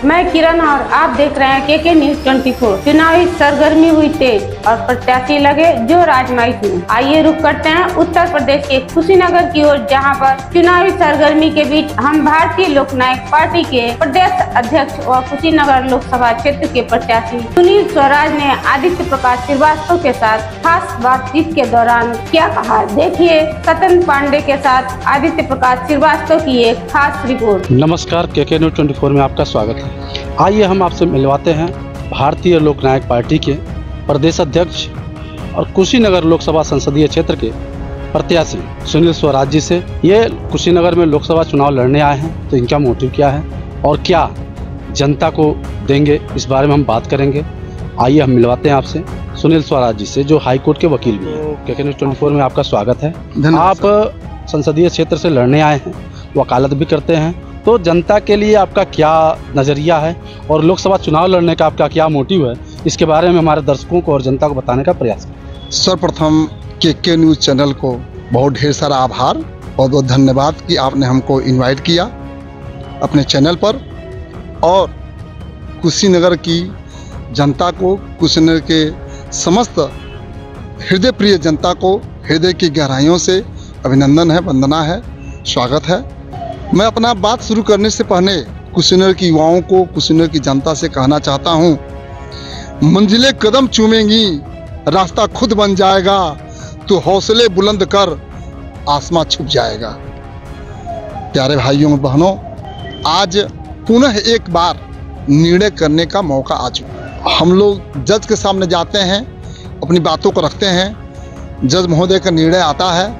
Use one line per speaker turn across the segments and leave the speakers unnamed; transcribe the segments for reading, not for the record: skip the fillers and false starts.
मैं किरण और आप देख रहे हैं के न्यूज 24। चुनावी सरगर्मी हुई तेज और प्रत्याशी लगे जो राजमाइश में। आइए रुक करते हैं उत्तर प्रदेश के कुशीनगर की ओर, जहां पर चुनावी सरगर्मी के बीच हम भारतीय लोकनायक पार्टी के प्रदेश अध्यक्ष व कुशीनगर लोकसभा क्षेत्र के प्रत्याशी सुनील स्वराज ने आदित्य प्रकाश श्रीवास्तव के साथ खास बातचीत के दौरान क्या कहा, देखिए सतन पांडे के साथ आदित्य प्रकाश श्रीवास्तव की एक खास रिपोर्ट।
नमस्कार, के न्यूज 24 में आपका स्वागत है। आइए हम आपसे मिलवाते हैं भारतीय लोकनायक पार्टी के प्रदेश अध्यक्ष और कुशीनगर लोकसभा संसदीय क्षेत्र के प्रत्याशी सुनील स्वराज जी से। ये कुशीनगर में लोकसभा चुनाव लड़ने आए हैं, तो इनका मोटिव क्या है और क्या जनता को देंगे, इस बारे में हम बात करेंगे। आइए हम मिलवाते हैं आपसे सुनील स्वराज जी से, जो हाईकोर्ट के वकील भी हैं। के न्यूज 24 में आपका स्वागत है। आप संसदीय क्षेत्र से लड़ने आए हैं, वकालत भी करते हैं, तो जनता के लिए आपका क्या नज़रिया है और लोकसभा चुनाव लड़ने का आपका क्या मोटिव है, इसके बारे में हमारे दर्शकों को और जनता को बताने का प्रयास करें।
सर्वप्रथम के न्यूज़ चैनल को बहुत ढेर सारा आभार, बहुत बहुत धन्यवाद कि आपने हमको इनवाइट किया अपने चैनल पर, और कुशीनगर की जनता को, कुशीनगर के समस्त हृदय प्रिय जनता को हृदय की गहराइयों से अभिनंदन है, वंदना है, स्वागत है। मैं अपना बात शुरू करने से पहले कुशीनगर की युवाओं को, कुशीनगर की जनता से कहना चाहता हूँ, मंजिलें कदम चूमेंगी, रास्ता खुद बन जाएगा, तो हौसले बुलंद कर आसमां छुप जाएगा। प्यारे भाइयों बहनों, आज पुनः एक बार निर्णय करने का मौका आ चुका। हम लोग जज के सामने जाते हैं, अपनी बातों को रखते हैं, जज महोदय का निर्णय आता है।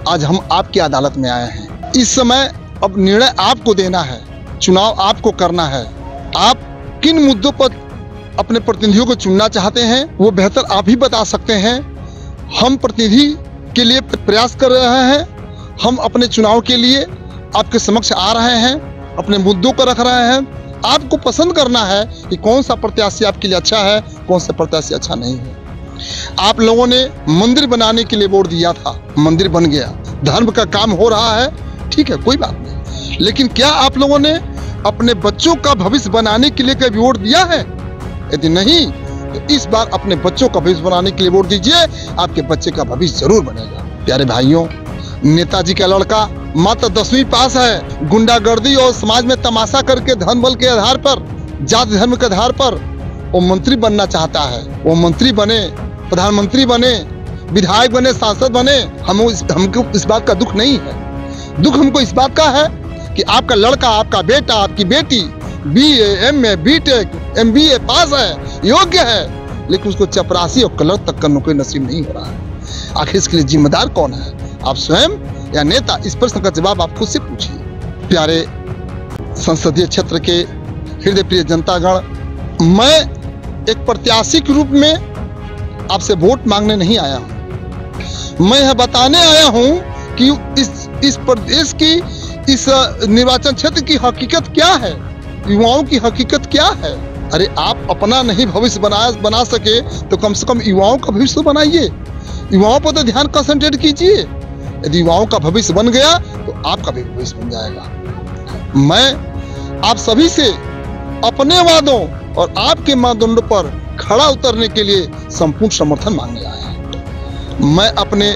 आज हम आपकी अदालत में आए हैं। इस समय अब निर्णय आपको देना है, चुनाव आपको करना है। आप किन मुद्दों पर अपने प्रतिनिधियों को चुनना चाहते हैं, वो बेहतर आप ही बता सकते हैं। हम प्रतिनिधि के लिए प्रयास कर रहे हैं, हम अपने चुनाव के लिए आपके समक्ष आ रहे हैं, अपने मुद्दों को रख रहे हैं। आपको पसंद करना है कि कौन सा प्रत्याशी आपके लिए अच्छा है, कौन सा प्रत्याशी अच्छा नहीं है। आप लोगों ने मंदिर बनाने के लिए वोट दिया था, मंदिर बन गया, धर्म का काम हो रहा है, ठीक है, कोई बात नहीं। लेकिन क्या आप लोगों ने अपने बच्चों का भविष्य बनाने के लिए कभी वोट दिया है? यदि नहीं, तो इस बार अपने बच्चों का भविष्य बनाने के लिए वोट दीजिए, आपके बच्चे का भविष्य जरूर बनेगा। प्यारे भाइयों, नेताजी का लड़का मात्र 10वीं पास है, गुंडागर्दी और समाज में तमाशा करके धन बल के आधार पर, जाति धर्म के आधार पर वो मंत्री बनना चाहता है। वो मंत्री बने, प्रधानमंत्री बने, विधायक बने, सांसद बने, हमको इस बात का दुख नहीं है। दुख हमको इस बात का है कि आपका लड़का, आपका बेटा, आपकी बेटी BA, MA, BTech, MBA पास है, योग्य है, लेकिन उसको चपरासी और क्लर्क तक का नौकरी नसीब नहीं हो रहा है। आखिर इसके लिए जिम्मेदार कौन है, आप स्वयं या नेता? इस प्रश्न का जवाब आप खुद से पूछिए। प्यारे संसदीय क्षेत्र के हृदय प्रिय जनतागण, मैं एक प्रत्याशी के रूप में आपसे वोट मांगने नहीं आया हूं। मैं यह बताने आया हूं कि इस प्रदेश की, इस निर्वाचन क्षेत्र की हकीकत क्या है, युवाओं की हकीकत क्या है। अरे आप अपना नहीं भविष्य बना सके तो कम से कम युवाओं का भविष्य बनाइए, युवाओं पर तो ध्यान कंसंट्रेट कीजिए। यदि युवाओं का भविष्य बन गया तो आपका भी भविष्य बन जाएगा। मैं आप सभी से अपने वादों और आपके मानदंडों पर खड़ा उतरने के लिए संपूर्ण समर्थन मांगने आया है। मैं अपने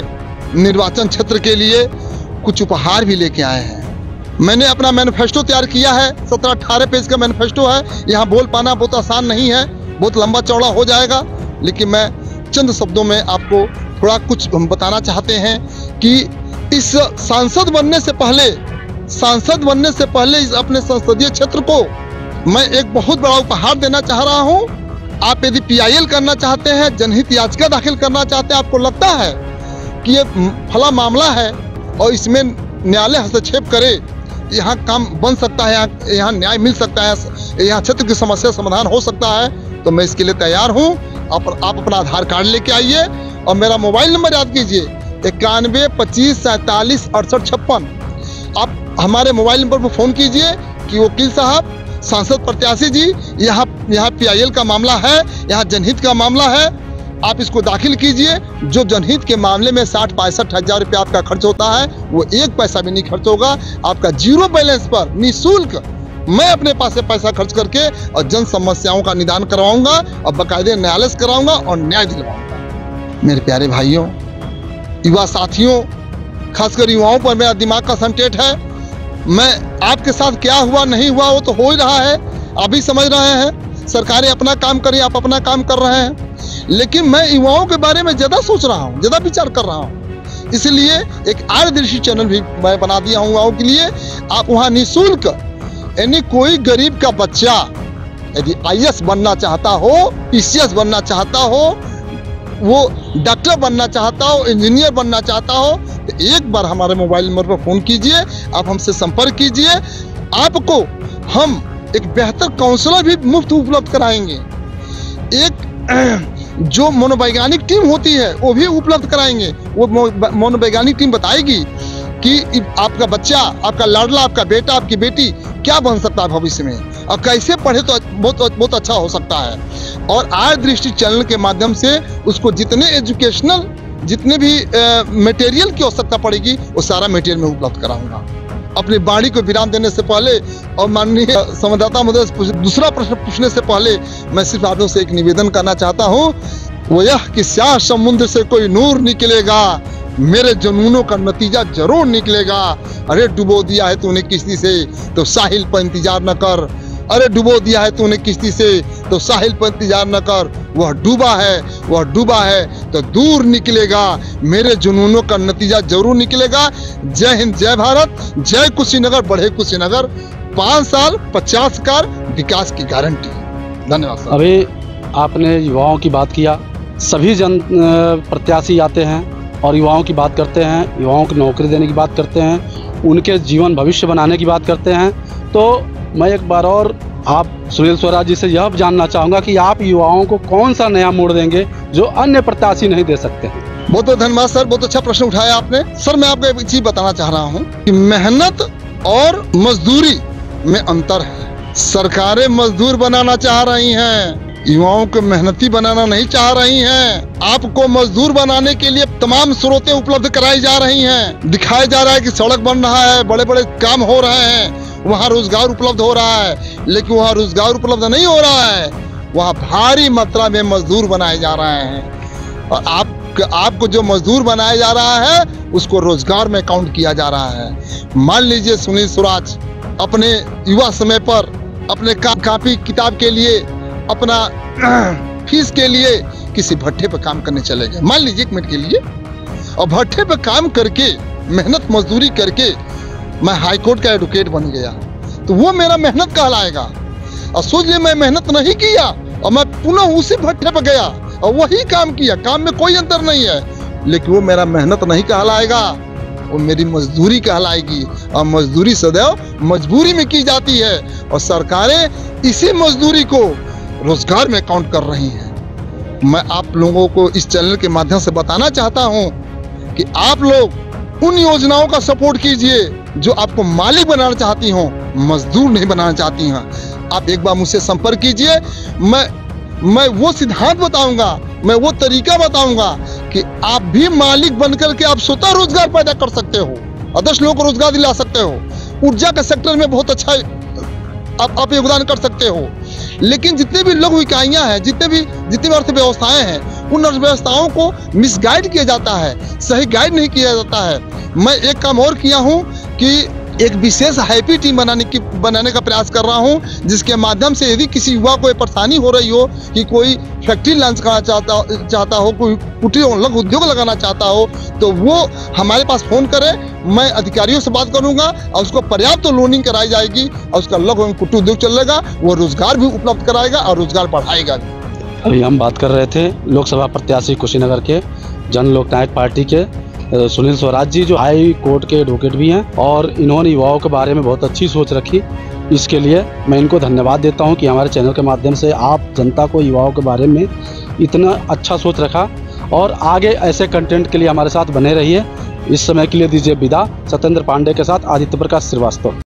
निर्वाचन क्षेत्र के लिए कुछ उपहार भी लेके आए हैं। मैंने अपना मैनिफेस्टो तैयार किया है, 17-18 पेज का मैनिफेस्टो है। यहाँ बोल पाना बहुत आसान नहीं है, बहुत लंबा चौड़ा हो जाएगा, लेकिन मैं चंद शब्दों में आपको थोड़ा कुछ हम बताना चाहते हैं कि इस सांसद बनने से पहले इस अपने संसदीय क्षेत्र को मैं एक बहुत बड़ा उपहार देना चाह रहा हूं। आप यदि PIL करना चाहते हैं, जनहित याचिका दाखिल करना चाहते हैं, आपको लगता है कि ये फला मामला है और इसमें न्यायालय हस्तक्षेप करे, यहाँ काम बन सकता है, यहाँ न्याय मिल सकता है, यहाँ क्षेत्र की समस्या समाधान हो सकता है, तो मैं इसके लिए तैयार हूँ। आप अपना आधार कार्ड लेके आइए और मेरा मोबाइल नंबर याद कीजिए, 91 25 47 68 56। आप हमारे मोबाइल नंबर पर फ़ोन कीजिए कि वकील साहब, सांसद प्रत्याशी जी, यहाँ PIL का मामला है, यहाँ जनहित का मामला है, आप इसको दाखिल कीजिए। जो जनहित के मामले में 60-65 हज़ार रुपये आपका खर्च होता है, वो 1 पैसा भी नहीं खर्च होगा। आपका जीरो बैलेंस पर निःशुल्क मैं अपने पास से पैसा खर्च करके और जन समस्याओं का निदान करवाऊंगा और बाकायदे न्यायालय से कराऊंगा और न्याय दिलवाऊंगा। मेरे प्यारे भाइयों, युवा साथियों, खासकर युवाओं पर मेरा दिमाग का संटेट है। मैं आपके साथ क्या हुआ नहीं हुआ वो तो हो ही रहा है, आप भी समझ रहे हैं। सरकारें अपना काम करी, आप अपना काम कर रहे हैं, लेकिन मैं युवाओं के बारे में ज़्यादा सोच रहा हूँ, ज़्यादा विचार कर रहा हूँ। इसलिए एक आर्यदृष्टि चैनल भी मैं बना दिया हूँ युवाओं के लिए। आप वहाँ निःशुल्क, यानी कोई गरीब का बच्चा यदि IAS बनना चाहता हो, PCS बनना चाहता हो, वो डॉक्टर बनना चाहता हो, इंजीनियर बनना चाहता हो, तो एक बार हमारे मोबाइल नंबर पर फ़ोन कीजिए, आप हमसे संपर्क कीजिए। आपको हम एक बेहतर काउंसलर भी मुफ्त उपलब्ध कराएंगे। एक जो मनोवैज्ञानिक टीम होती है वो भी उपलब्ध कराएंगे। वो मनोवैज्ञानिक टीम बताएगी कि आपका बच्चा, आपका लाडला, आपका बेटा, आपकी बेटी क्या बन सकता है भविष्य में और कैसे पढ़े तो बहुत अच्छा हो सकता है। और आर्यदृष्टि चैनल के माध्यम से उसको जितने एजुकेशनल, जितने भी मटेरियल की आवश्यकता पड़ेगी वो सारा मटेरियल मैं उपलब्ध कराऊंगा। अपनी वाणी को विराम देने से पहले और माननीय संवाददाता महोदय दूसरा प्रश्न पूछने से पहले मैं सिर्फ आपसे से एक निवेदन करना चाहता हूँ, वो यह कि स्याह समुद्र से कोई नूर निकलेगा, मेरे जुनूनों का नतीजा जरूर निकलेगा। अरे डुबो दिया है तूने किश्ती से तो साहिल पर इंतजार न कर, अरे डुबो दिया है तूने किश्ती से तो साहिल पर इंतजार न कर, वह डूबा है तो दूर निकलेगा, मेरे जुनूनों का नतीजा जरूर निकलेगा। जय हिंद, जय भारत, जय कुशीनगर, बढ़े कुशीनगर। 5 साल 50 कार विकास की गारंटी। धन्यवाद सर।
अभी आपने युवाओं की बात किया, सभी जन प्रत्याशी आते हैं और युवाओं की बात करते हैं, युवाओं को नौकरी देने की बात करते हैं, उनके जीवन भविष्य बनाने की बात करते हैं। तो मैं एक बार और आप सुनील स्वराज जी से यह जानना चाहूँगा कि आप युवाओं को कौन सा नया मोड़ देंगे जो अन्य प्रत्याशी नहीं दे सकते हैं।
बहुत बहुत धन्यवाद सर, बहुत अच्छा प्रश्न उठाया आपने। सर मैं आपको एक चीज बताना चाह रहा हूँ कि मेहनत और मजदूरी में अंतर है। सरकारें मजदूर बनाना चाह रही हैं, युवाओं को मेहनती बनाना नहीं चाह रही हैं। आपको मजदूर बनाने के लिए तमाम स्रोतें उपलब्ध कराई जा रही हैं। दिखाया जा रहा है कि सड़क बन रहा है, बड़े बड़े काम हो रहे हैं, वहाँ रोजगार उपलब्ध हो रहा है, लेकिन वहाँ रोजगार उपलब्ध नहीं हो रहा है, वहाँ भारी मात्रा में मजदूर बनाए जा रहे हैं। और आपको जो मजदूर बनाया जा रहा है उसको रोजगार में काउंट किया जा रहा है। मान लीजिए सुनील स्वराज अपने युवा समय पर अपने कापी किताब के लिए, अपना फीस के लिए किसी भट्ठे पर काम करने चले गए, मान लीजिए 1 मिनट के लिए, और भट्ठे पर काम करके मेहनत मजदूरी करके मैं हाई कोर्ट का एडवोकेट बन गया, तो वो मेरा मेहनत कहलाएगा। और सोच लिए मैं मेहनत नहीं किया और मैं पुनः उसी भट्ठे पर गया और वही काम किया, काम में कोई अंतर नहीं है, लेकिन वो मेरा मेहनत नहीं कहलाएगा, वो मेरी मजदूरी कहलाएगी। और मजदूरी सदैव मजबूरी में की जाती है और सरकारें इसी मजदूरी को रोजगार में काउंट कर रही हैं। मैं आप लोगों को इस चैनल के माध्यम से बताना चाहता हूं कि आप लोग उन योजनाओं का सपोर्ट कीजिए जो आपको मालिक बनाना चाहती हों, मजदूर नहीं बनाना चाहती हैं। आप एक बार मुझसे संपर्क कीजिए, मैं वो सिद्धांत बताऊंगा, मैं वो तरीका बताऊंगा कि आप भी मालिक बनकर के आप स्वतः रोजगार पैदा कर सकते हो, आदर्श लोगों को रोजगार दिला सकते हो, ऊर्जा के सेक्टर में बहुत अच्छा आप योगदान कर सकते हो। लेकिन जितने भी लोग इकाइयां हैं, जितनी भी अर्थव्यवस्थाएं हैं, उन अर्थव्यवस्थाओं को मिसगाइड किया जाता है, सही गाइड नहीं किया जाता है। मैं एक काम और किया हूं कि एक विशेष हैप्पी टीम बनाने का प्रयास कर रहा हूं, जिसके माध्यम से यदि किसी युवा को परेशानी हो रही हो कि कोई फैक्ट्री लॉन्च करना चाहता हो, कोई कुटीर उद्योग लगाना चाहता हो, तो वो हमारे पास फ़ोन करे, मैं अधिकारियों से बात करूंगा और उसको पर्याप्त लोनिंग कराई जाएगी और उसका लघु कुटीर उद्योग चलेगा, वो रोजगार भी उपलब्ध कराएगा और रोजगार बढ़ाएगा।
अभी हम बात कर रहे थे लोकसभा प्रत्याशी कुशीनगर के जन लोकनायक पार्टी के सुनील स्वराज जी, जो हाई कोर्ट के एडवोकेट भी हैं, और इन्होंने युवाओं के बारे में बहुत अच्छी सोच रखी। इसके लिए मैं इनको धन्यवाद देता हूं कि हमारे चैनल के माध्यम से आप जनता को युवाओं के बारे में इतना अच्छा सोच रखा, और आगे ऐसे कंटेंट के लिए हमारे साथ बने रहिए। इस समय के लिए दीजिए विदा। सत्येंद्र पांडे के साथ आदित्य प्रकाश श्रीवास्तव।